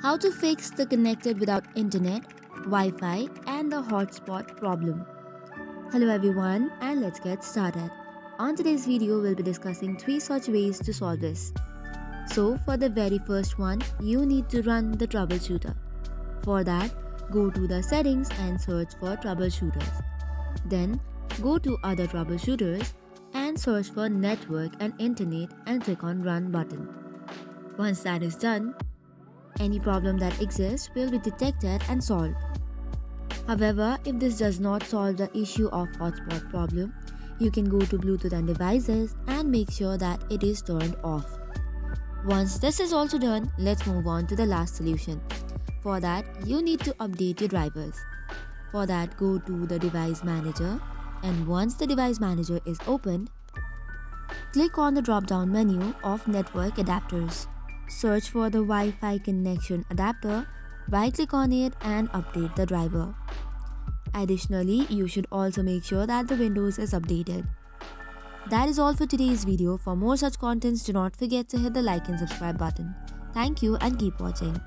How to fix the connected without internet, Wi-Fi and the hotspot problem. Hello everyone and let's get started. On today's video we'll be discussing 3 such ways to solve this. So for the very first one, you need to run the troubleshooter. For that, go to the settings and search for troubleshooters. Then go to other troubleshooters and search for network and internet and click on run button. Once that is done, any problem that exists will be detected and solved. However, if this does not solve the issue of hotspot problem, you can go to Bluetooth and devices and make sure that it is turned off. Once this is also done, let's move on to the last solution. For that, you need to update your drivers. For that, go to the device manager, and once the device manager is opened, click on the drop-down menu of network adapters. Search for the Wi-Fi connection adapter, right-click on it and update the driver. Additionally, you should also make sure that the Windows is updated. That is all for today's video. For more such contents, do not forget to hit the like and subscribe button. Thank you and keep watching.